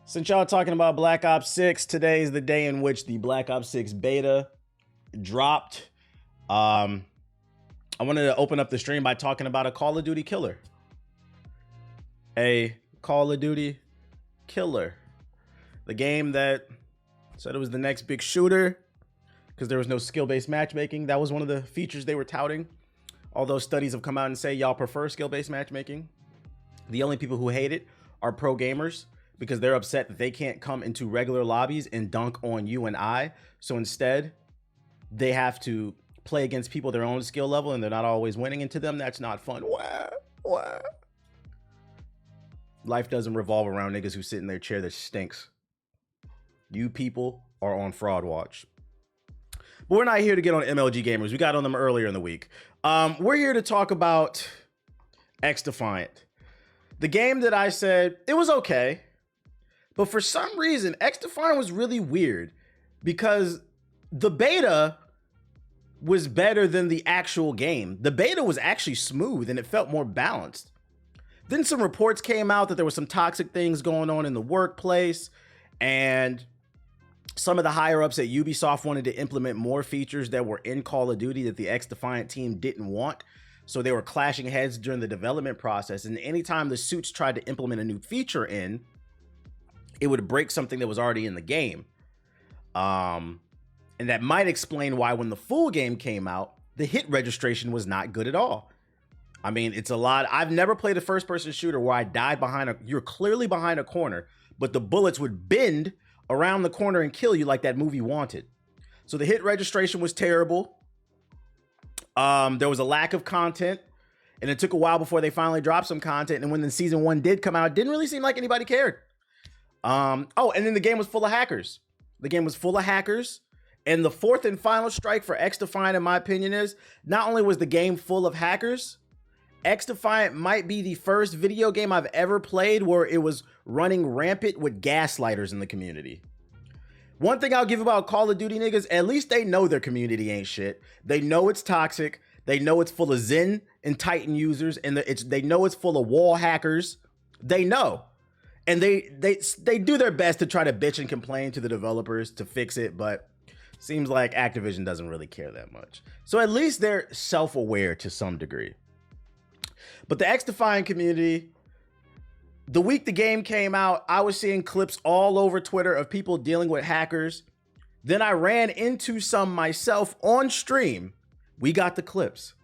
Since y'all talking about Black Ops 6, today is the day in which the Black Ops 6 beta dropped. I wanted to open up the stream by talking about a Call of Duty killer. A Call of Duty killer. The game that said it was the next big shooter because there was no skill-based matchmaking. That was one of the features they were touting. Although studies have come out and say y'all prefer skill-based matchmaking. The only people who hate it are pro gamers, because they're upset that they can't come into regular lobbies and dunk on you and I. So instead, they have to play against people their own skill level, and they're not always winning. And to them, that's not fun. Wah. Life doesn't revolve around niggas who sit in their chair that stinks. You people are on fraud watch. But we're not here to get on MLG gamers. We got on them earlier in the week. We're here to talk about XDefiant. The game that I said, it was okay. But for some reason, XDefiant was really weird because the beta was better than the actual game. The beta was actually smooth and it felt more balanced. Then some reports came out that there were some toxic things going on in the workplace, and some of the higher ups at Ubisoft wanted to implement more features that were in Call of Duty that the XDefiant team didn't want. So they were clashing heads during the development process. And anytime the suits tried to implement a new feature in, it would break something that was already in the game. And that might explain why when the full game came out, the hit registration was not good at all. I mean, it's a lot. I've never played a first-person shooter where I died you're clearly behind a corner, but the bullets would bend around the corner and kill you like that movie Wanted. So the hit registration was terrible. There was a lack of content, and it took a while before they finally dropped some content. And when the season 1 did come out, it didn't really seem like anybody cared. And then the game was full of hackers. And the fourth and final strike for XDefiant, in my opinion, is not only was the game full of hackers, XDefiant might be the first video game I've ever played where it was running rampant with gaslighters in the community. One thing I'll give about Call of Duty niggas, at least they know their community ain't shit. They know it's toxic. They know it's full of Zen and Titan users, and they know it's full of wall hackers. They know. And they do their best to try to bitch and complain to the developers to fix it, but seems like Activision doesn't really care that much. So at least they're self-aware to some degree. But the XDefiant community, the week the game came out, I was seeing clips all over Twitter of people dealing with hackers. Then I ran into some myself on stream. We got the clips.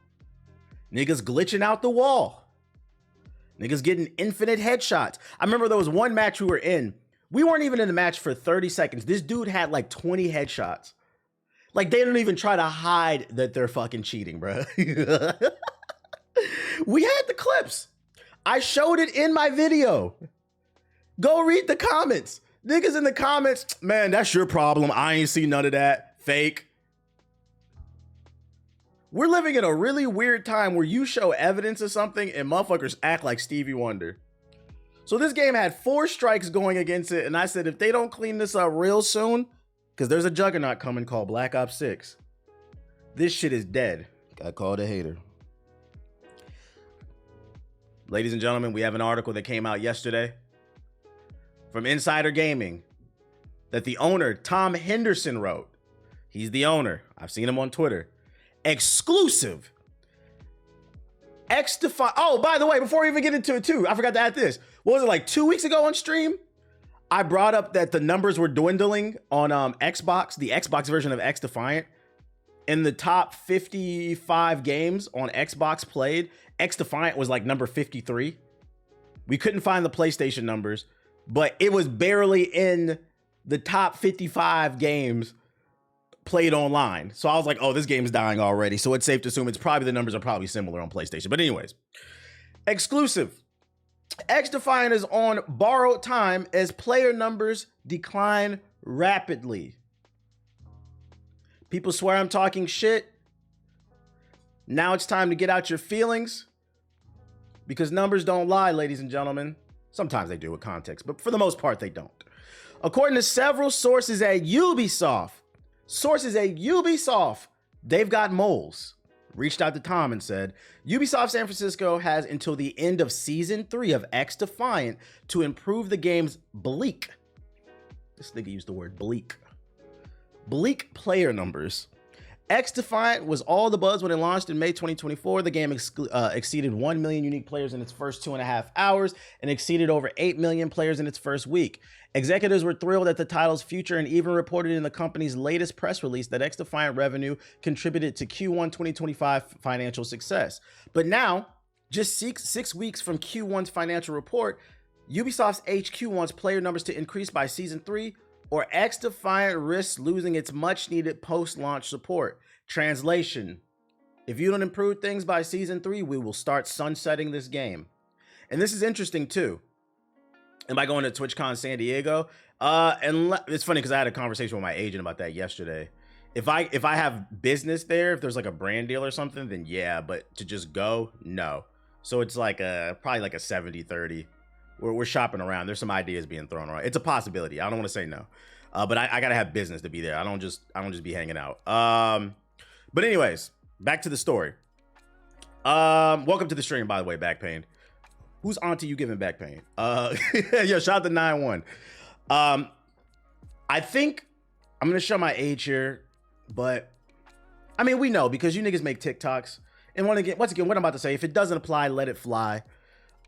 Niggas glitching out the wall. Niggas getting infinite headshots. I remember there was one match we were in. We weren't even in the match for 30 seconds. This dude had like 20 headshots. Like, they don't even try to hide that they're fucking cheating, bro. We had the clips. I showed it in my video. Go read the comments. Niggas in the comments, man, that's your problem. I ain't seen none of that. Fake. We're living in a really weird time where you show evidence of something and motherfuckers act like Stevie Wonder. So this game had 4 strikes going against it, and I said if they don't clean this up real soon, because there's a juggernaut coming called Black Ops 6, this shit is dead. Got called a hater. Ladies and gentlemen, we have an article that came out yesterday from Insider Gaming that the owner, Tom Henderson, wrote. He's the owner. I've seen him on Twitter. Exclusive. XDefiant. Oh, by the way, before we even get into it too, I forgot to add this. What was it, like 2 weeks ago on stream? I brought up that the numbers were dwindling on Xbox, the Xbox version of XDefiant. In the top 55 games on Xbox played, XDefiant was like number 53. We couldn't find the PlayStation numbers, but it was barely in the top 55 games played online. So I was like, oh, this game's dying already. So it's safe to assume the numbers are probably similar on PlayStation. But anyways, exclusive. XDefiant is on borrowed time as player numbers decline rapidly. People swear I'm talking shit. Now it's time to get out your feelings, because numbers don't lie, ladies and gentlemen. Sometimes they do with context, but for the most part, they don't. According to several sources at Ubisoft, they've got moles. Reached out to Tom and said, Ubisoft San Francisco has until the end of Season 3 of XDefiant to improve the game's bleak This nigga used the word bleak. Bleak player numbers. XDefiant was all the buzz when it launched in May 2024. The game exceeded 1 million unique players in its first 2.5 hours and exceeded over 8 million players in its first week. Executives were thrilled at the title's future and even reported in the company's latest press release that XDefiant revenue contributed to Q1 2025 financial success. But now, just six weeks from Q1's financial report, Ubisoft's HQ wants player numbers to increase by Season 3, or XDefiant risks losing its much-needed post-launch support. Translation: if you don't improve things by Season 3, we will start sunsetting this game. And this is interesting too. Am I going to TwitchCon San Diego? And it's funny because I had a conversation with my agent about that yesterday. If I have business there, if there's like a brand deal or something, then yeah, but to just go, no. So it's like probably like a 70-30. We're shopping around. There's some ideas being thrown around. It's a possibility. I don't want to say no, but I gotta have business to be there. I don't just be hanging out. But anyways, back to the story. Welcome to the stream, by the way, back pain. Who's auntie you giving back pain? Yo, shout out to 9-1. I think I'm gonna show my age here, but I mean, we know because you niggas make TikToks. And once again, what I'm about to say, if it doesn't apply, let it fly.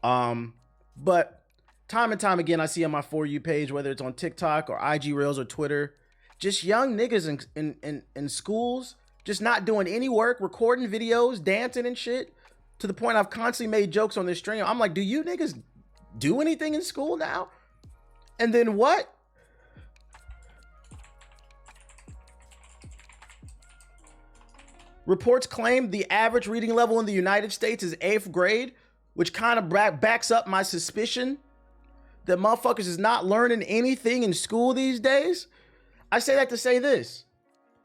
But time and time again, I see on my For You page, whether it's on TikTok or IG Reels or Twitter, just young niggas in schools, just not doing any work, recording videos, dancing and shit, to the point I've constantly made jokes on this stream. I'm like, do you niggas do anything in school now? And then what? Reports claim the average reading level in the United States is 8th grade, which kind of backs up my suspicion that motherfuckers is not learning anything in school these days. I say that to say this.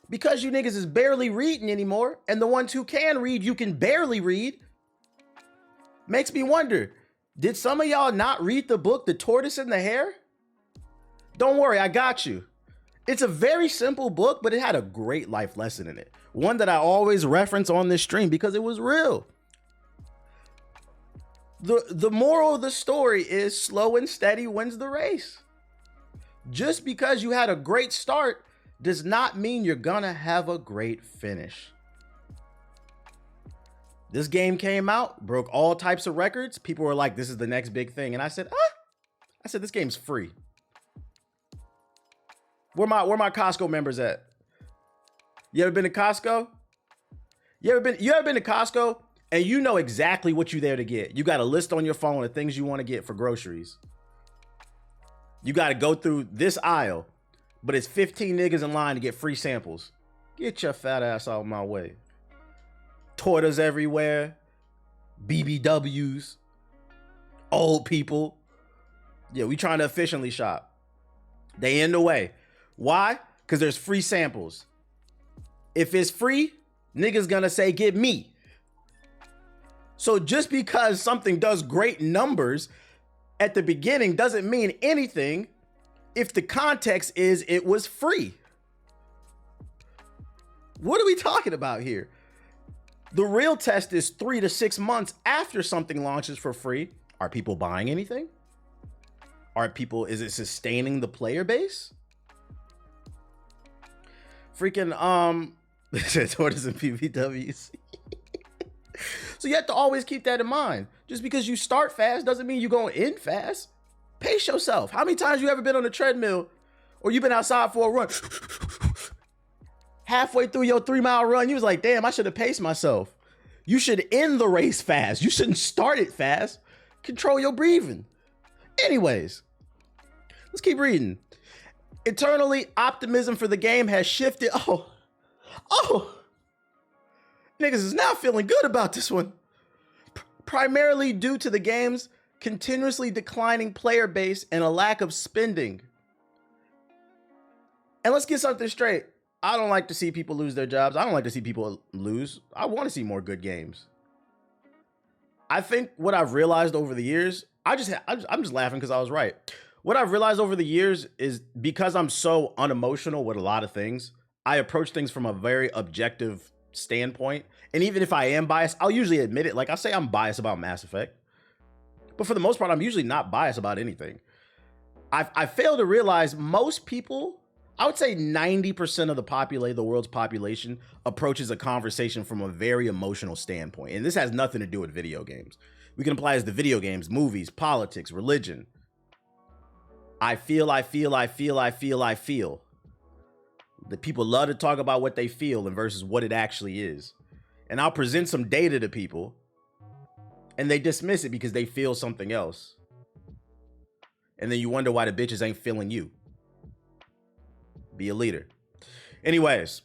Because you niggas is barely reading anymore, and the ones who can read, you can barely read, makes me wonder, did some of y'all not read the book, The Tortoise and the Hare? Don't worry, I got you. It's a very simple book, but it had a great life lesson in it. One that I always reference on this stream because it was real. The moral of the story is slow and steady wins the race. Just because you had a great start does not mean you're gonna have a great finish. This game came out, broke all types of records. People were like, this is the next big thing. And I said, this game's free. Where my Costco members at? You ever been to Costco? You ever been to Costco and you know exactly what you're there to get? You got a list on your phone of things you want to get for groceries. You got to go through this aisle, but it's 15 niggas in line to get free samples. Get your fat ass out of my way. Tortas everywhere, BBWs, old people. Yeah, we trying to efficiently shop. They in the way. Why? Because there's free samples. If it's free, niggas gonna say, get me. So just because something does great numbers at the beginning doesn't mean anything if the context is it was free. What are we talking about here? The real test is 3 to 6 months after something launches for free. Are people buying anything? Is it sustaining the player base? Freaking, Tortoise and PVWs. So you have to always keep that in mind. Just because you start fast doesn't mean you're going to end fast. Pace yourself. How many times you ever been on a treadmill or you've been outside for a run? Halfway through your 3-mile run, you was like, damn, I should have paced myself. You should end the race fast. You shouldn't start it fast. Control your breathing. Anyways, let's keep reading. Internally, optimism for the game has shifted. Niggas is now feeling good about this one. Primarily due to the game's continuously declining player base and a lack of spending. And let's get something straight. I don't like to see people lose their jobs. I don't like to see people lose. I want to see more good games. I think what I've realized over the years, I'm just laughing because I was right. What I've realized over the years is because I'm so unemotional with a lot of things, I approach things from a very objective standpoint. And even if I am biased, I'll usually admit it. Like I say I'm biased about Mass Effect, but for the most part, I'm usually not biased about anything. I fail to realize most people, I would say 90% of the world's population approaches a conversation from a very emotional standpoint. And this has nothing to do with video games. We can apply this to video games, movies, politics, religion. I feel. The people love to talk about what they feel and versus what it actually is. And I'll present some data to people and they dismiss it because they feel something else. And then you wonder why the bitches ain't feeling you. Be a leader. Anyways,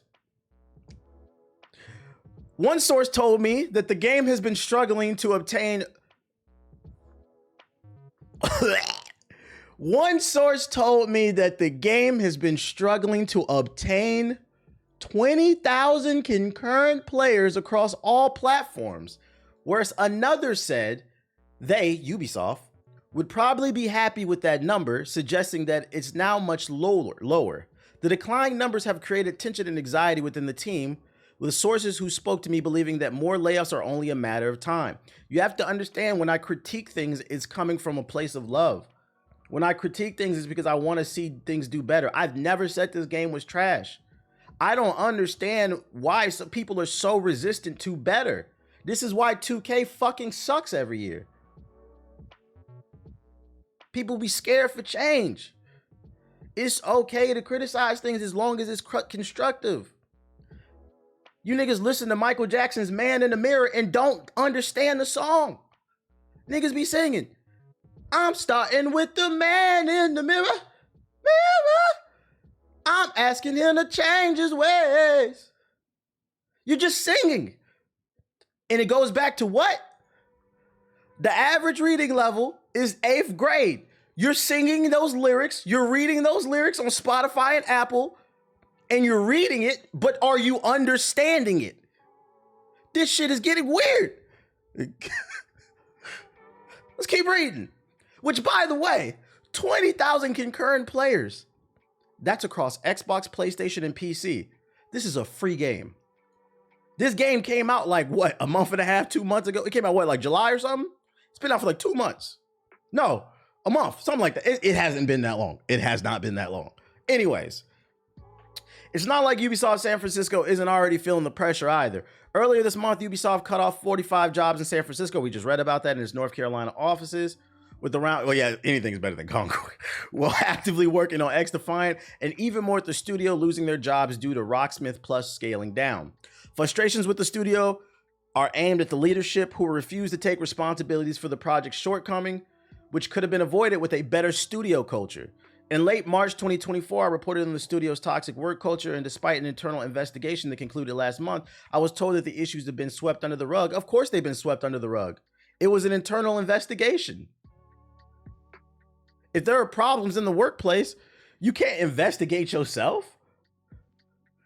one source told me that the game has been struggling to obtain. One source told me that the game has been struggling to obtain 20,000 concurrent players across all platforms, whereas another said they, Ubisoft, would probably be happy with that number, suggesting that it's now much lower. The declining numbers have created tension and anxiety within the team, with sources who spoke to me believing that more layoffs are only a matter of time. You have to understand, when I critique things, it's coming from a place of love. When I critique things, it's because I want to see things do better. I've never said this game was trash. I don't understand why some people are so resistant to better. This is why 2K fucking sucks every year. People be scared for change. It's okay to criticize things as long as it's constructive. You niggas listen to Michael Jackson's Man in the Mirror and don't understand the song. Niggas be singing, I'm starting with the man in the mirror. I'm asking him to change his ways. You're just singing. And it goes back to what? The average reading level is 8th grade. You're singing those lyrics. You're reading those lyrics on Spotify and Apple. And you're reading it, but are you understanding it? This shit is getting weird. Let's keep reading. Which, by the way, 20,000 concurrent players. That's across Xbox, PlayStation, and PC. This is a free game. This game came out like, what, a month and a half, 2 months ago? It came out, what, like July or something? It's been out for like 2 months. No, a month, something like that. It hasn't been that long. It has not been that long. Anyways, it's not like Ubisoft San Francisco isn't already feeling the pressure either. Earlier this month, Ubisoft cut off 45 jobs in San Francisco. We just read about that in its North Carolina offices. With around, well, yeah, anything's better than Concord. While actively working on XDefiant, and even more at the studio losing their jobs due to Rocksmith Plus scaling down. Frustrations with the studio are aimed at the leadership, who refuse to take responsibilities for the project's shortcoming, which could have been avoided with a better studio culture. In late March 2024, I reported on the studio's toxic work culture, and despite an internal investigation that concluded last month, I was told that the issues have been swept under the rug. Of course they've been swept under the rug. It was an internal investigation. If there are problems in the workplace, you can't investigate yourself.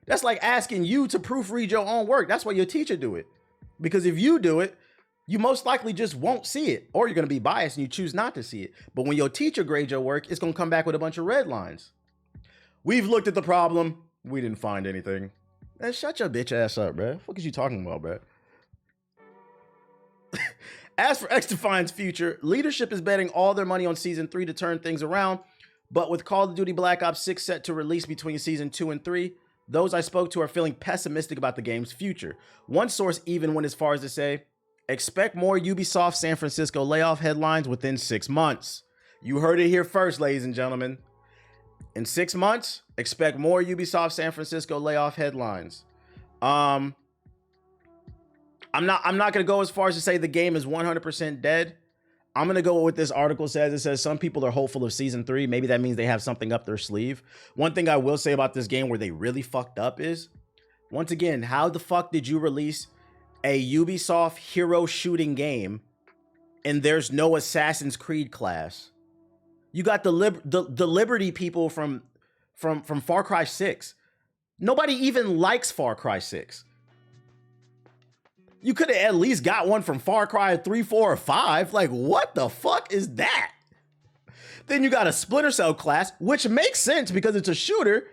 That's like asking you to proofread your own work. That's why your teacher do it. Because if you do it, you most likely just won't see it, or you're going to be biased and you choose not to see it. But when your teacher grades your work, it's going to come back with a bunch of red lines. We've looked at the problem. We didn't find anything. Man, shut your bitch ass up, bro. What is you talking about, bro? As for XDefiant's future, leadership is betting all their money on Season 3 to turn things around. But with Call of Duty Black Ops 6 set to release between Season 2 and 3, those I spoke to are feeling pessimistic about the game's future. One source even went as far as to say, expect more Ubisoft San Francisco layoff headlines within 6 months. You heard it here first, ladies and gentlemen. In 6 months, expect more Ubisoft San Francisco layoff headlines. I'm not going to go as far as to say the game is 100% dead. I'm going to go with what this article says. It says some people are hopeful of Season 3. Maybe that means they have something up their sleeve. One thing I will say about this game where they really fucked up is, once again, how the fuck did you release a Ubisoft hero shooting game and there's no Assassin's Creed class? You got the Liberty people from Far Cry 6. Nobody even likes Far Cry 6. You could have at least got one from Far Cry 3, 4, or 5. Like, what the fuck is that? Then you got a Splinter Cell class, which makes sense because it's a shooter,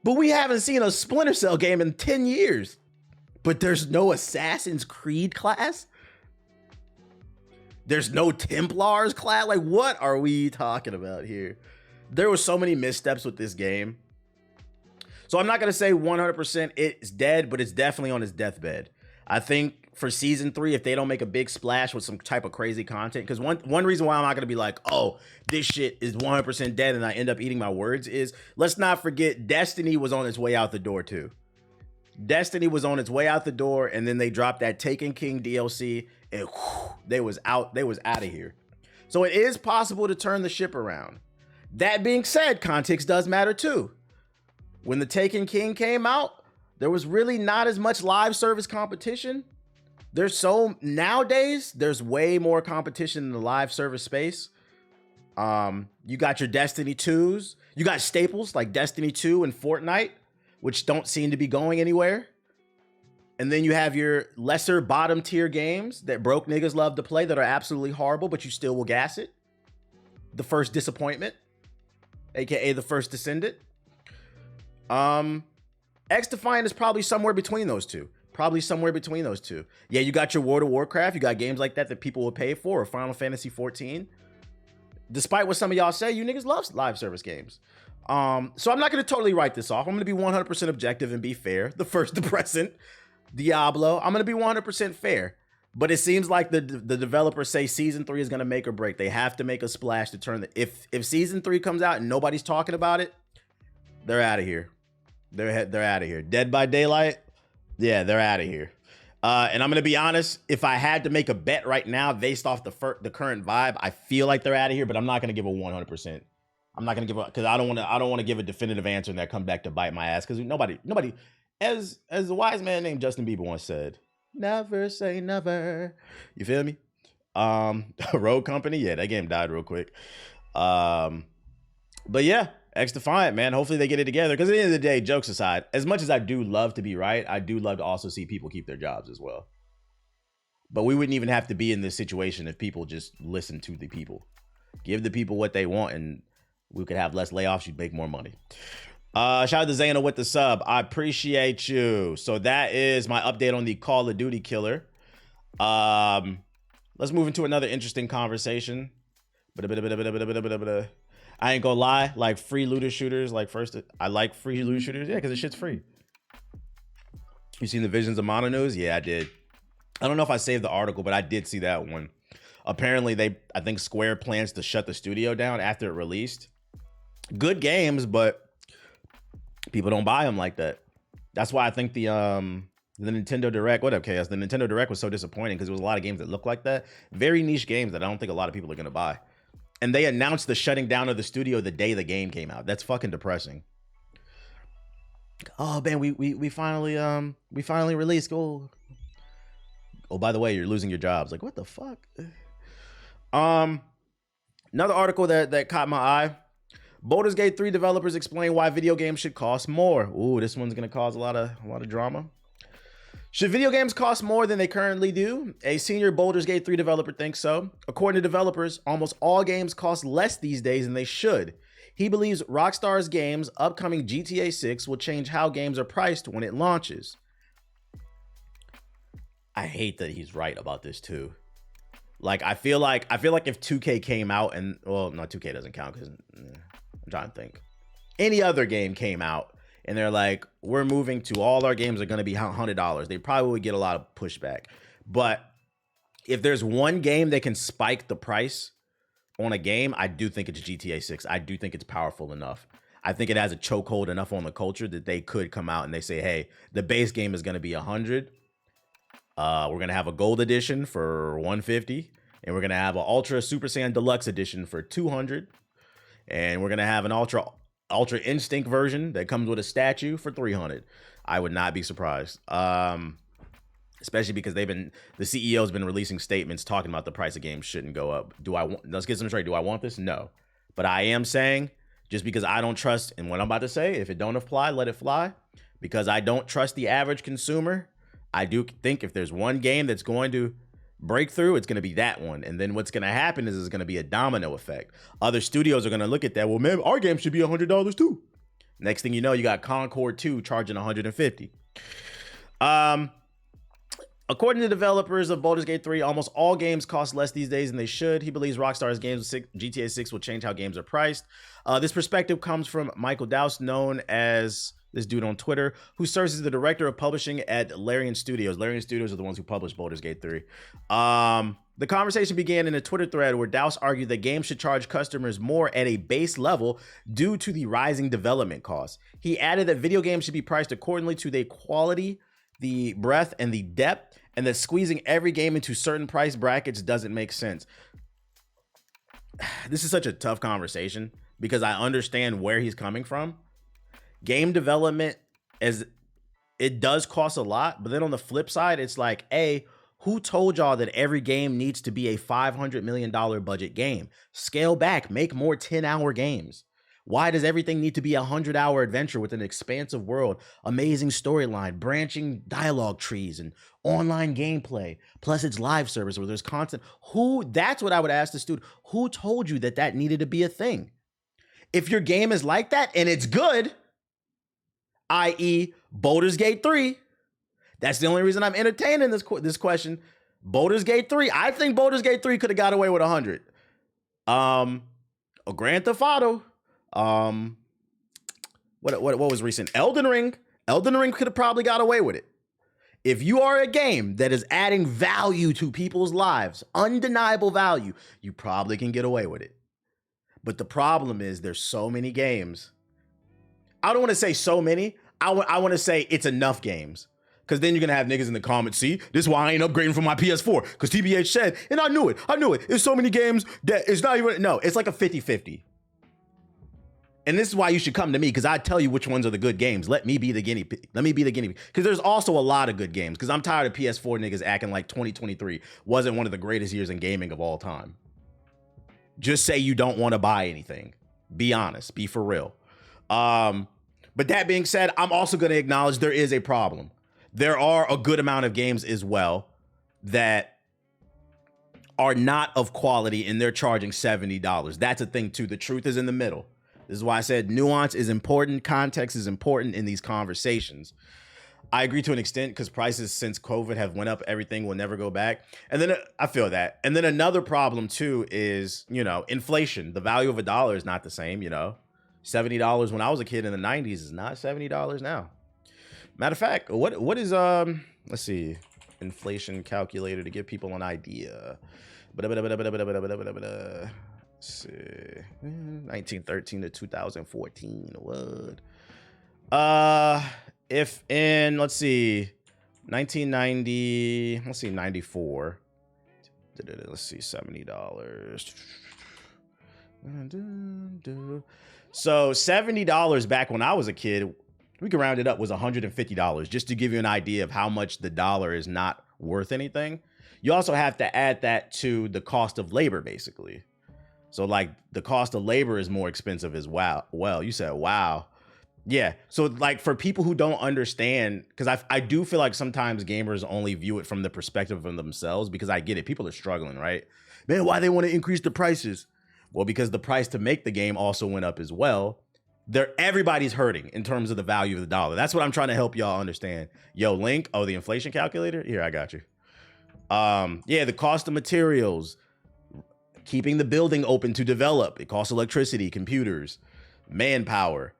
but we haven't seen a Splinter Cell game in 10 years. But there's no Assassin's Creed class? There's no Templars class? Like, what are we talking about here? there were so many missteps with this game. So I'm not going to say 100% it's dead, but it's definitely on its deathbed. I think for season 3, if they don't make a big splash with some type of crazy content, because one reason why I'm not going to be like, oh, this shit is 100% dead and I end up eating my words is, let's not forget Destiny was on its way out the door too. Destiny was on its way out the door, and then they dropped that Taken King DLC, and whew, they was out of here. So it is possible to turn the ship around. That being said, context does matter too. When the Taken King came out, there was really not as much live service competition. Nowadays, there's way more competition in the live service space. You got your Destiny 2s. You got staples like Destiny 2 and Fortnite, which don't seem to be going anywhere. And then you have your lesser bottom tier games that broke niggas love to play that are absolutely horrible, but you still will gas it. The First Disappointment, aka the First Descendant. XDefiant is probably somewhere between those two. Yeah, you got your World of Warcraft. You got games like that people will pay for, or Final Fantasy 14. Despite what some of y'all say, you niggas love live service games. So I'm not going to totally write this off. I'm going to be 100% objective and be fair. The First Depressant, Diablo, I'm going to be 100% fair. But it seems like the developers say season 3 is going to make or break. They have to make a splash to turn if season 3 comes out and nobody's talking about it, they're out of here. They're out of here. Dead by Daylight, yeah, they're out of here. And I'm going to be honest, if I had to make a bet right now based off the current vibe, I feel like they're out of here, but I'm not going to give a 100%. I'm not going to give because I don't want to give a definitive answer and that come back to bite my ass, because nobody, as the wise man named Justin Bieber once said, never say never. You feel me? Road Company, yeah, that game died real quick. But yeah, XDefiant, man. Hopefully they get it together, because at the end of the day, jokes aside, as much as I do love to be right, I do love to also see people keep their jobs as well. But we wouldn't even have to be in this situation if people just listen to the people. Give the people what they want, and we could have less layoffs. You'd make more money. Shout out to Zayna with the sub. I appreciate you. So that is my update on the Call of Duty killer. Let's move into another interesting conversation. I ain't gonna lie, like free looter shooters, I like free looter shooters, yeah, because the shit's free. You seen the Visions of Mana news? Yeah, I did. I don't know if I saved the article, but I did see that one. Apparently, I think Square plans to shut the studio down after it released. Good games, but people don't buy them like that. That's why I think the Nintendo Direct, what up, Chaos? The Nintendo Direct was so disappointing, because there was a lot of games that look like that. Very niche games that I don't think a lot of people are gonna buy. And they announced the shutting down of the studio the day the game came out. That's fucking depressing. Oh man, we finally released. Oh, by the way, you're losing your jobs. Like, what the fuck? Another article that caught my eye. Baldur's Gate 3 developers explain why video games should cost more. Ooh, this one's gonna cause a lot of drama. Should video games cost more than they currently do? A senior Baldur's Gate 3 developer thinks so. According to developers, almost all games cost less these days than they should. He believes Rockstar's games' upcoming GTA 6 will change how games are priced when it launches. I hate that he's right about this too. Like, I feel like if 2K came out and, well, no, 2K doesn't count because I'm trying to think. Any other game came out and they're like, we're moving to all our games are going to be $100. They probably would get a lot of pushback. But if there's one game that can spike the price on a game, I do think it's GTA 6. I do think it's powerful enough. I think it has a chokehold enough on the culture that they could come out and they say, hey, the base game is going to be 100. We're going to have a gold edition for 150. And we're going to have an Ultra Super Saiyan Deluxe edition for 200. And we're going to have an Ultra Instinct version that comes with a statue for 300. I would not be surprised. Especially because the CEO's been releasing statements talking about the price of games shouldn't go up. Let's get some straight. Do I want this? No. But I am saying, just because I don't trust in what I'm about to say, if it don't apply, let it fly. Because I don't trust the average consumer, I do think if there's one game that's going to break through, it's going to be that one. And then what's going to happen is it's going to be a domino effect. Other studios are going to look at that. Well, man, our game should be $100 too. Next thing you know, you got Concord 2 charging $150. According to developers of Baldur's Gate 3, almost all games cost less these days than they should. He believes Rockstar's games with GTA 6 will change how games are priced. This perspective comes from Michael Douse, known as this dude on Twitter, who serves as the director of publishing at Larian Studios. Larian Studios are the ones who published Baldur's Gate 3. The conversation began in a Twitter thread where Douse argued that games should charge customers more at a base level due to the rising development costs. He added that video games should be priced accordingly to their quality, the breadth, and the depth, and that squeezing every game into certain price brackets doesn't make sense. This is such a tough conversation because I understand where he's coming from. Game development, as it does cost a lot, but then on the flip side, it's like, who told y'all that every game needs to be a $500 million budget game? Scale back, make more 10-hour games. Why does everything need to be a 100-hour adventure with an expansive world, amazing storyline, branching dialogue trees, and online gameplay? Plus it's live service where there's content. That's what I would ask the student. Who told you that that needed to be a thing? If your game is like that and it's good, i.e. Baldur's Gate 3, that's the only reason I'm entertaining this question. Baldur's Gate 3. I think Baldur's Gate 3 could have got away with 100. A Grand Theft Auto. What was recent? Elden Ring. Elden Ring could have probably got away with it. If you are a game that is adding value to people's lives, undeniable value, you probably can get away with it. But the problem is there's so many games. I don't want to say so many. I want to say it's enough games. Because then you're going to have niggas in the comments, see, this is why I ain't upgrading from my PS4. Because TBH said, and I knew it. There's so many games that it's not even, no, it's like a 50-50. And this is why you should come to me, because I tell you which ones are the good games. Let me be the guinea pig. Because there's also a lot of good games. Because I'm tired of PS4 niggas acting like 2023 wasn't one of the greatest years in gaming of all time. Just say you don't want to buy anything. Be honest. Be for real. But that being said, I'm also going to acknowledge there is a problem. There are a good amount of games as well that are not of quality and they're charging $70. That's a thing too. The truth is in the middle. This is why I said nuance is important. Context is important in these conversations. I agree to an extent because prices since COVID have went up. Everything will never go back. And then I feel that. And then another problem too is, inflation. The value of a dollar is not the same, $70 when I was a kid in the 90s is not $70 now. Matter of fact, what is let's see, inflation calculator to give people an idea. Let's see, 1913 to 2014. What? If in, let's see, 1990, let's see, 94. Let's see, $70. So $70 back when I was a kid, we can round it up, was $150, just to give you an idea of how much the dollar is not worth anything. You also have to add that to the cost of labor, basically. So like the cost of labor is more expensive as well. Well, you said, wow. Yeah. So like for people who don't understand, because I do feel like sometimes gamers only view it from the perspective of themselves, because I get it. People are struggling, right? Man, why they want to increase the prices? Well, because the price to make the game also went up as well. Everybody's hurting in terms of the value of the dollar. That's what I'm trying to help y'all understand. Yo, Link, the inflation calculator? Here, I got you. Yeah, the cost of materials, keeping the building open to develop. It costs electricity, computers, manpower,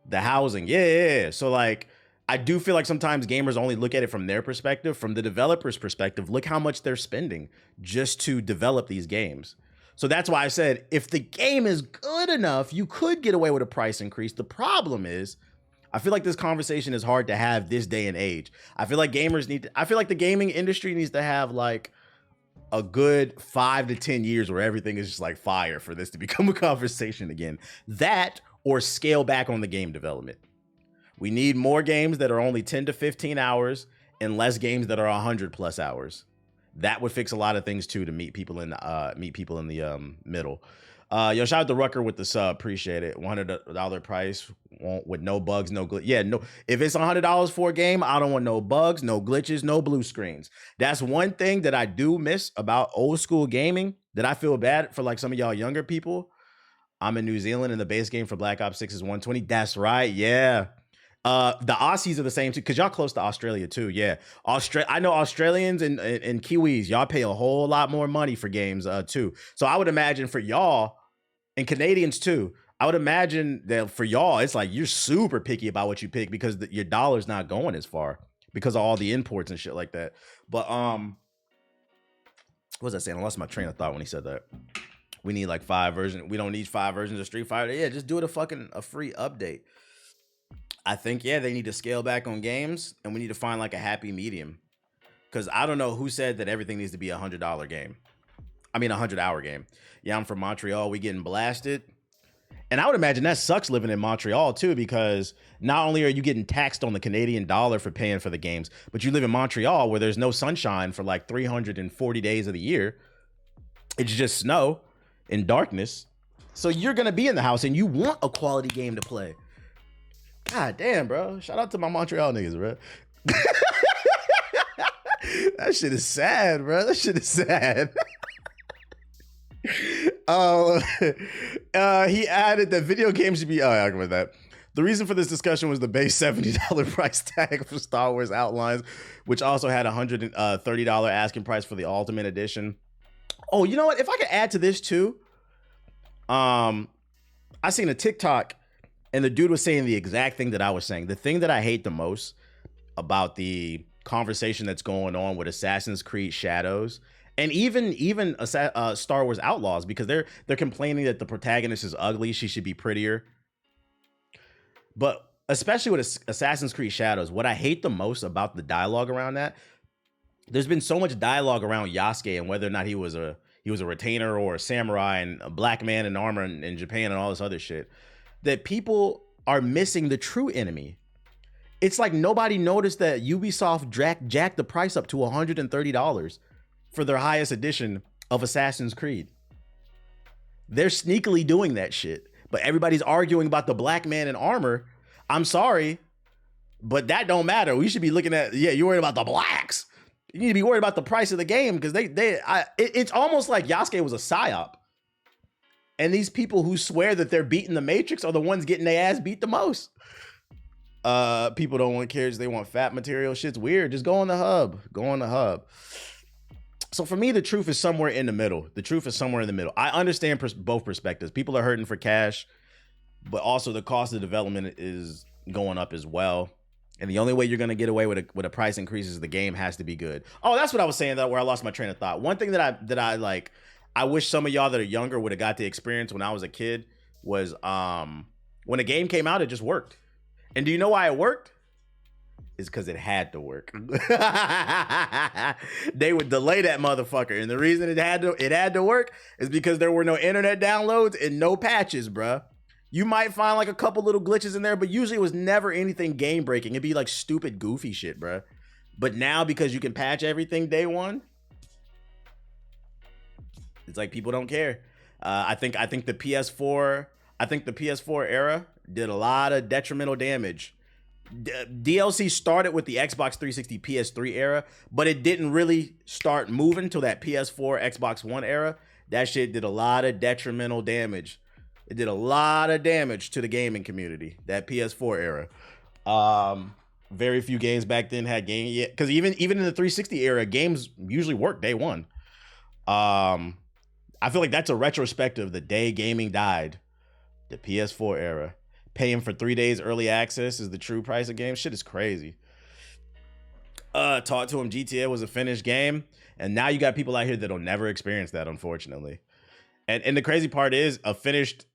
the housing. Yeah. So like, I do feel like sometimes gamers only look at it from their perspective. From the developer's perspective, look how much they're spending just to develop these games. So that's why I said, if the game is good enough, you could get away with a price increase. The problem is, I feel like this conversation is hard to have this day and age. I feel like I feel like the gaming industry needs to have like a good 5 to 10 years where everything is just like fire for this to become a conversation again. That, or scale back on the game development. We need more games that are only 10 to 15 hours and less games that are 100+ hours. That would fix a lot of things too, to meet people in the middle. Yo, shout out to Rucker with the sub. Appreciate it. $100 price with no bugs, no glitch. Yeah, no. If it's $100 for a game, I don't want no bugs, no glitches, no blue screens. That's one thing that I do miss about old school gaming, that I feel bad for like some of y'all younger people. I'm in New Zealand and the base game for Black Ops 6 is 120. That's right. Yeah. The Aussies are the same too, because y'all close to Australia too. Yeah, I know Australians and Kiwis. Y'all pay a whole lot more money for games too. So I would imagine for y'all and Canadians too. I would imagine that for y'all, it's like you're super picky about what you pick because your dollar's not going as far because of all the imports and shit like that. But what was I saying? I lost my train of thought when he said that. We need like 5 versions. We don't need 5 versions of Street Fighter. Yeah, just do it a free update. I think, yeah, they need to scale back on games and we need to find like a happy medium. Because I don't know who said that everything needs to be $100 game. I mean, $100 game. Yeah, I'm from Montreal. We getting blasted. And I would imagine that sucks living in Montreal too, because not only are you getting taxed on the Canadian dollar for paying for the games, but you live in Montreal where there's no sunshine for like 340 days of the year. It's just snow and darkness. So you're going to be in the house and you want a quality game to play. God damn, bro. Shout out to my Montreal niggas, bro. That shit is sad, bro. That shit is sad. He added that video games should be... Oh, I agree with that. The reason for this discussion was the base $70 price tag for Star Wars Outlines, which also had $130 asking price for the Ultimate Edition. Oh, you know what? If I could add to this too, I seen a TikTok and the dude was saying the exact thing that I was saying. The thing that I hate the most about the conversation that's going on with Assassin's Creed Shadows and even Star Wars Outlaws, because they're complaining that the protagonist is ugly. She should be prettier. But especially with Assassin's Creed Shadows, what I hate the most about the dialogue around that, there's been so much dialogue around Yasuke and whether or not he was a retainer or a samurai and a black man in armor in Japan and all this other shit, that people are missing the true enemy. It's like nobody noticed that Ubisoft jacked the price up to $130 for their highest edition of Assassin's Creed. They're sneakily doing that shit, but everybody's arguing about the black man in armor. I'm sorry, but that don't matter. We should be looking at, yeah, you're worried about the blacks. You need to be worried about the price of the game, because it's almost like Yasuke was a psyop. And these people who swear that they're beating the Matrix are the ones getting their ass beat the most. People don't want carriage, they want fat material. Shit's weird. Just go on the hub. Go on the hub. So for me, the truth is somewhere in the middle. The truth is somewhere in the middle. I understand both perspectives. People are hurting for cash, but also the cost of development is going up as well. And the only way you're going to get away with a price increase is the game has to be good. Oh, that's what I was saying, though, where I lost my train of thought. One thing that I like, I wish some of y'all that are younger would have got the experience when I was a kid was when a game came out, it just worked. And do you know why it worked? It's because it had to work. They would delay that motherfucker. And the reason it had to work is because there were no internet downloads and no patches, bruh. You might find like a couple little glitches in there, but usually it was never anything game breaking. It'd be like stupid, goofy shit, bruh. But now because you can patch everything day one, it's like people don't care. I think the PS4 era did a lot of detrimental damage. DLC started with the Xbox 360 PS3 era, but it didn't really start moving till that PS4 Xbox One era. That shit did a lot of detrimental damage. It did a lot of damage to the gaming community, that PS4 era. Very few games back then had game yet, because even in the 360 era, games usually work day one. I feel like that's a retrospective. The day gaming died, the PS4 era. Paying for 3 days early access is the true price of games. Shit is crazy. Talked to him, GTA was a finished game, and now you got people out here that'll never experience that, unfortunately. And the crazy part is a finished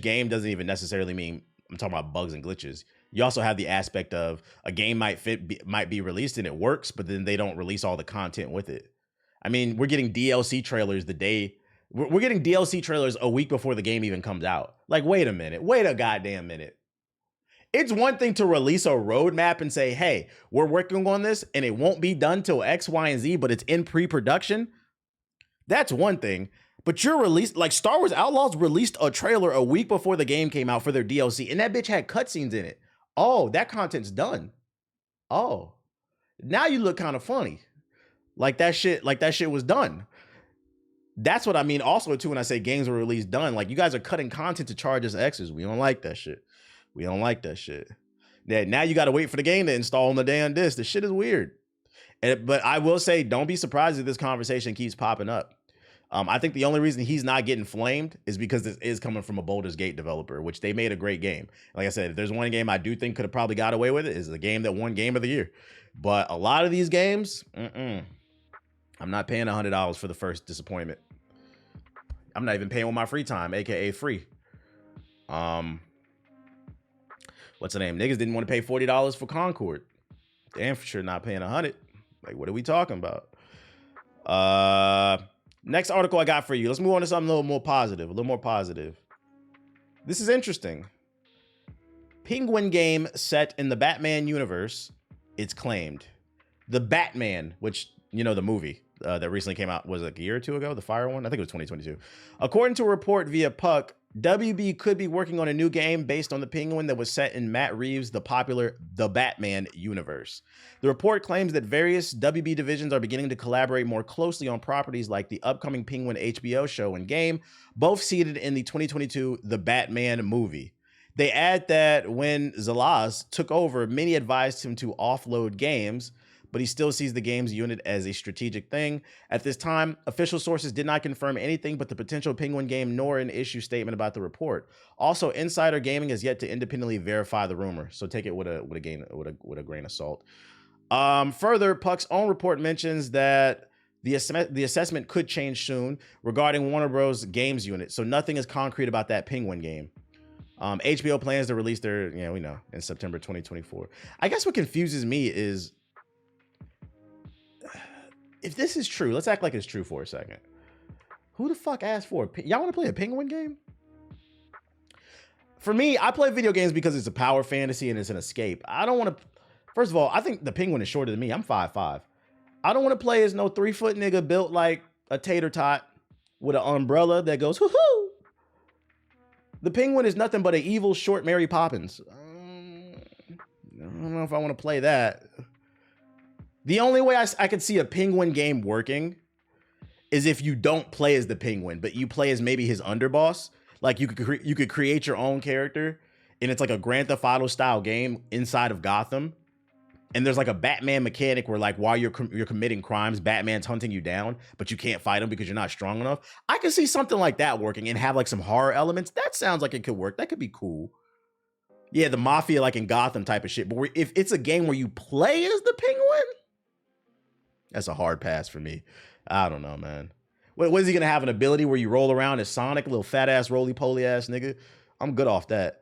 game doesn't even necessarily mean I'm talking about bugs and glitches. You also have the aspect of a game might be released and it works, but then they don't release all the content with it. I mean, we're getting DLC trailers we're getting DLC trailers a week before the game even comes out. Like, wait a minute. Wait a goddamn minute. It's one thing to release a roadmap and say, hey, we're working on this and it won't be done till X, Y, and Z, but it's in pre-production. That's one thing. But you're released, like Star Wars Outlaws released a trailer a week before the game came out for their DLC, and that bitch had cutscenes in it. Oh, that content's done. Oh, now you look kind of funny. Like that shit was done. That's what I mean also too when I say games were released done. Like, you guys are cutting content to charge us X's. We don't like that shit. We don't like that shit. that now you got to wait for the game to install on the damn disc. This shit is weird. But I will say, don't be surprised if this conversation keeps popping up. I think the only reason he's not getting flamed is because this is coming from a Baldur's Gate developer, which they made a great game. Like I said, if there's one game I do think could have probably got away with it, is the game that won Game of the Year. But a lot of these games, I'm not paying $100 for the first disappointment. I'm not even paying with my free time, aka free. What's the name? Niggas didn't want to pay $40 for Concord. Damn for sure not paying 100. Like, what are we talking about? Next article I got for you. Let's move on to something a little more positive. This is interesting. Penguin game set in the Batman universe. It's claimed. The Batman, which, you know, the movie that recently came out, was like a year or two ago, the Fire one? I think it was 2022. According to a report via Puck, WB could be working on a new game based on the Penguin that was set in Matt Reeves' the popular The Batman universe. The report claims that various WB divisions are beginning to collaborate more closely on properties like the upcoming Penguin HBO show and game, both seated in the 2022 The Batman movie. They add that when Zalaz took over, many advised him to offload games, but he still sees the games unit as a strategic thing. At this time, official sources did not confirm anything but the potential Penguin game nor an issue statement about the report. Also, Insider Gaming has yet to independently verify the rumor, so take it with a grain of salt. Further, Puck's own report mentions that the assessment could change soon regarding Warner Bros. Games unit, so nothing is concrete about that Penguin game. HBO plans to release their, we know, in September 2024. I guess what confuses me is, if this is true, let's act like it's true for a second. Who the fuck asked for it? Y'all want to play a Penguin game? For me, I play video games because it's a power fantasy and it's an escape. I don't want to. First of all, I think the Penguin is shorter than me. I'm 5'5". I don't want to play as no 3-foot nigga built like a tater tot with an umbrella that goes hoo-hoo. The Penguin is nothing but an evil short Mary Poppins. I don't know if I want to play that. The only way I could see a Penguin game working is if you don't play as the Penguin, but you play as maybe his underboss. Like you could create your own character, and it's like a Grand Theft Auto style game inside of Gotham. And there's like a Batman mechanic where, like, while you're committing crimes, Batman's hunting you down, but you can't fight him because you're not strong enough. I can see something like that working and have like some horror elements. That sounds like it could work. That could be cool. Yeah, the Mafia, like in Gotham type of shit. But if it's a game where you play as the Penguin, that's a hard pass for me. I don't know, man. What is he gonna have, an ability where you roll around as Sonic, a little fat ass, roly poly ass nigga? I'm good off that.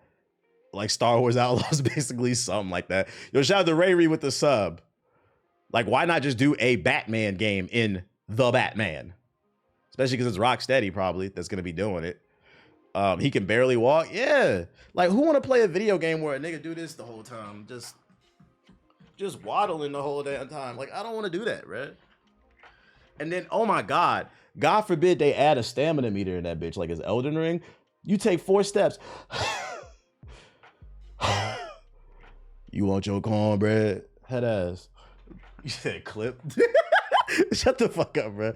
Like Star Wars Outlaws, basically something like that. Yo, shout out to Ray with the sub. Like, why not just do a Batman game in The Batman? Especially because it's Rocksteady probably that's gonna be doing it. He can barely walk. Yeah. Like, who want to play a video game where a nigga do this the whole time? Just waddling the whole damn time. Like, I don't want to do that, right? And then, oh my God, God forbid they add a stamina meter in that bitch, like it's Elden Ring. You take 4 steps. You want your cornbread? Head ass. You said clip. Shut the fuck up, bro.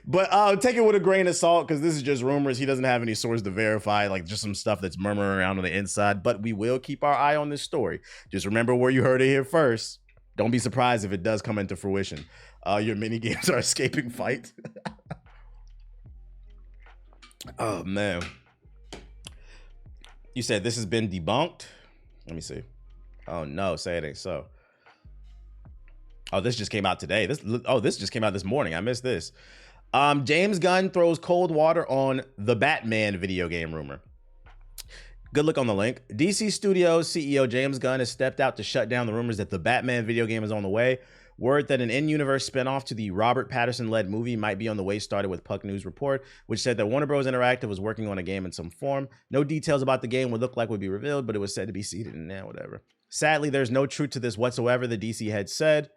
But take it with a grain of salt, because this is just rumors. He doesn't have any source to verify, like just some stuff that's murmuring around on the inside. But we will keep our eye on this story. Just remember where you heard it here first. Don't be surprised if it does come into fruition. Your mini games are escaping fight. Oh man. You said this has been debunked? Let me see. Oh no, say it ain't so. Oh, this just came out today. This just came out this morning. I missed this. James Gunn throws cold water on the Batman video game rumor. Good look on the link. DC Studios CEO James Gunn has stepped out to shut down the rumors that the Batman video game is on the way. Word that an in-universe spinoff to the Robert Pattinson-led movie might be on the way started with Puck News report, which said that Warner Bros. Interactive was working on a game in some form. No details about the game would look like would be revealed, but it was said to be seeded in there, whatever. Sadly, there's no truth to this whatsoever, the DC head said.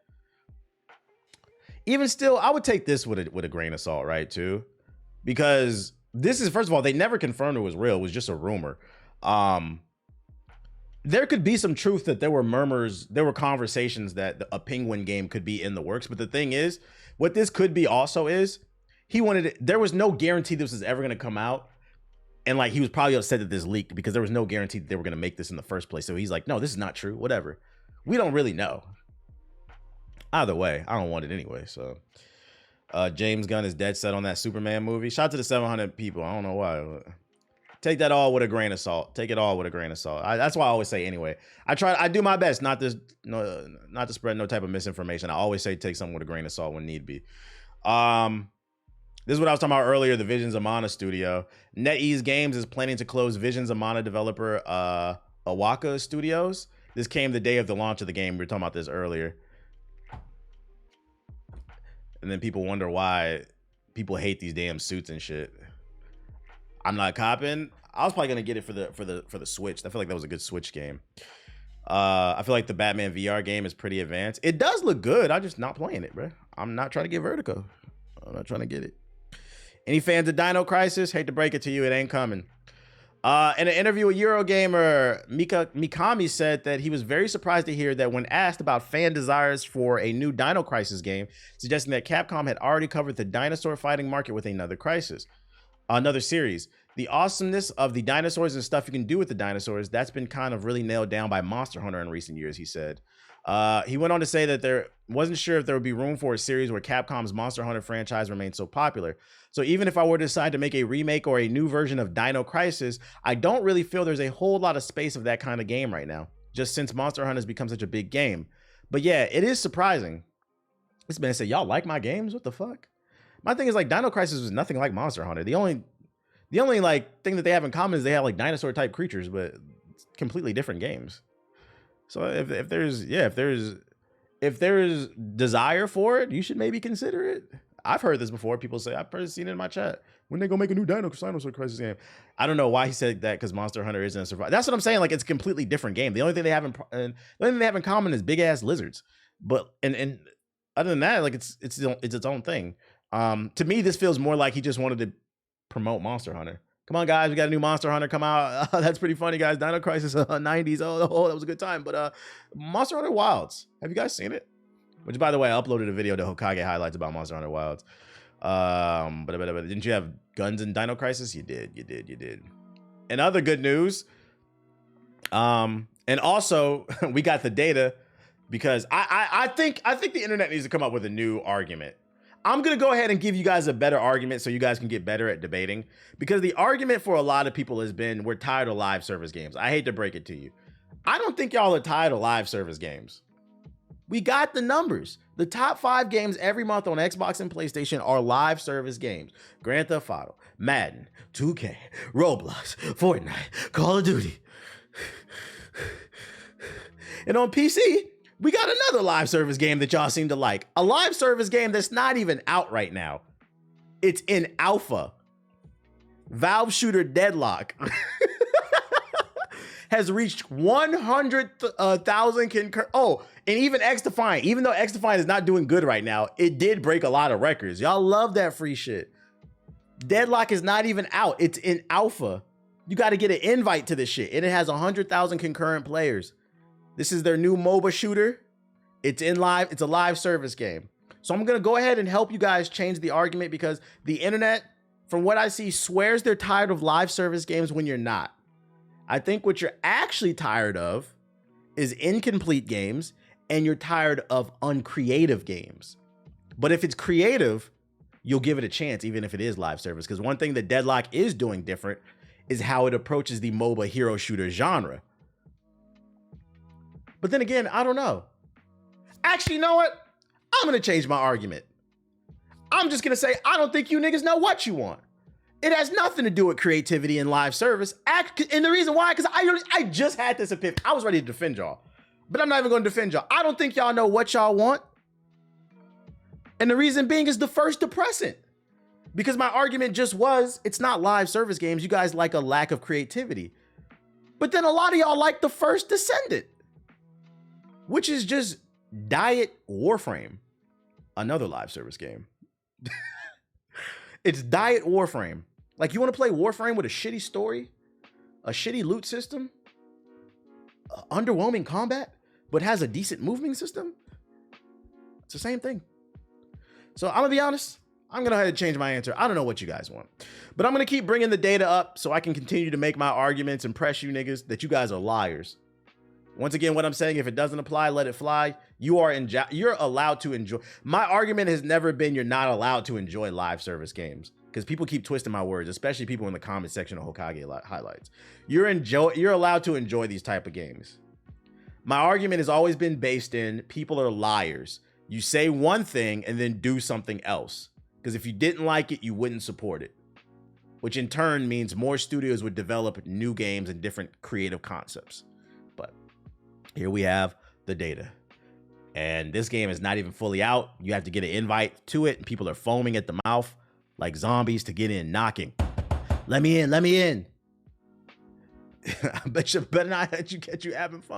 Even still, I would take this with a grain of salt, right, too? Because this is, first of all, they never confirmed it was real. It was just a rumor. There could be some truth that there were murmurs, there were conversations that a Penguin game could be in the works. But the thing is, what this could be also is, he wanted it, there was no guarantee this was ever going to come out. And like, he was probably upset that this leaked because there was no guarantee that they were going to make this in the first place. So he's like, no, this is not true. Whatever. We don't really know. Either way, I don't want it anyway. So James Gunn is dead set on that Superman movie. Shout out to the 700 people. I don't know why. Take that all with a grain of salt. Take it all with a grain of salt. That's why I always say anyway. I do my best not to spread no type of misinformation. I always say take something with a grain of salt when need be. This is what I was talking about earlier, the Visions of Mana studio. NetEase Games is planning to close Visions of Mana developer Awaka Studios. This came the day of the launch of the game. We were talking about this earlier. And then people wonder why people hate these damn suits and shit. I'm not copping. I was probably gonna get it for the Switch. I feel like that was a good Switch game. I feel like the Batman VR game is pretty advanced. It does look good. I'm just not playing it, bro. I'm not trying to get Vertigo. I'm not trying to get it. Any fans of Dino Crisis? Hate to break it to you, it ain't coming. In an interview with Eurogamer, Mikami said that he was very surprised to hear that when asked about fan desires for a new Dino Crisis game, suggesting that Capcom had already covered the dinosaur fighting market with another series. The awesomeness of the dinosaurs and stuff you can do with the dinosaurs, that's been kind of really nailed down by Monster Hunter in recent years, he said. He went on to say that there wasn't sure if there would be room for a series where Capcom's Monster Hunter franchise remains so popular. So even if I were to decide to make a remake or a new version of Dino Crisis, I don't really feel there's a whole lot of space of that kind of game right now, just since Monster Hunter has become such a big game. But yeah, it is surprising. This man said, y'all like my games? What the fuck? My thing is, like, Dino Crisis was nothing like Monster Hunter. The only like thing that they have in common is they have like dinosaur type creatures, but it's completely different games. So if there's desire for it, you should maybe consider it. I've heard this before. People say, I've probably seen it in my chat. When they gonna make a new Dinosaur Crisis game? I don't know why he said that, because Monster Hunter isn't a survival. That's what I'm saying. Like, it's a completely different game. The only thing they have in common is big ass lizards. But and other than that, like, it's its own thing. To me, this feels more like he just wanted to promote Monster Hunter. Come on, guys, we got a new Monster Hunter come out. That's pretty funny, guys. Dino Crisis 90s. Oh, that was a good time. But Monster Hunter Wilds, have you guys seen it? Which, by the way, I uploaded a video to Hokage highlights about Monster Hunter Wilds. But didn't you have guns in Dino Crisis? You did. And other good news. And also we got the data, because I think the internet needs to come up with a new argument. I'm going to go ahead and give you guys a better argument so you guys can get better at debating, because the argument for a lot of people has been, we're tired of live service games. I hate to break it to you. I don't think y'all are tired of live service games. We got the numbers. The top 5 games every month on Xbox and PlayStation are live service games. Grand Theft Auto, Madden, 2K, Roblox, Fortnite, Call of Duty. And on PC, we got another live service game that y'all seem to like. A live service game that's not even out right now. It's in alpha. Valve shooter Deadlock has reached 100,000 concur. Oh, and even XDefiant, even though XDefiant is not doing good right now, it did break a lot of records. Y'all love that free shit. Deadlock is not even out. It's in alpha. You got to get an invite to this shit. And it has 100,000 concurrent players. This is their new MOBA shooter. It's in live. It's a live service game. So I'm going to go ahead and help you guys change the argument, because the internet, from what I see, swears they're tired of live service games when you're not. I think what you're actually tired of is incomplete games, and you're tired of uncreative games. But if it's creative, you'll give it a chance, even if it is live service. Because one thing that Deadlock is doing different is how it approaches the MOBA hero shooter genre. But then again, I don't know. Actually, you know what? I'm going to change my argument. I'm just going to say, I don't think you niggas know what you want. It has nothing to do with creativity and live service. And the reason why, because I just had this epiphany. I was ready to defend y'all, but I'm not even going to defend y'all. I don't think y'all know what y'all want. And the reason being is the first depressant. Because my argument just was, it's not live service games. You guys like a lack of creativity. But then a lot of y'all like the first Descendant, which is just Diet Warframe, another live service game. It's Diet Warframe. Like, you want to play Warframe with a shitty story, a shitty loot system, underwhelming combat, but has a decent moving system? It's the same thing. So I'm gonna be honest, I'm going to go ahead and change my answer. I don't know what you guys want. But I'm going to keep bringing the data up so I can continue to make my arguments and press you niggas that you guys are liars. Once again, what I'm saying, if it doesn't apply, let it fly. You're allowed to enjoy. My argument has never been you're not allowed to enjoy live service games, because people keep twisting my words, especially people in the comment section of Hokage highlights. You're allowed to enjoy these type of games. My argument has always been based in people are liars. You say one thing and then do something else, because if you didn't like it, you wouldn't support it, which in turn means more studios would develop new games and different creative concepts. But here we have the data. And this game is not even fully out. You have to get an invite to it, and people are foaming at the mouth like zombies to get in, knocking. Let me in, let me in. I bet you better not let you catch you having fun.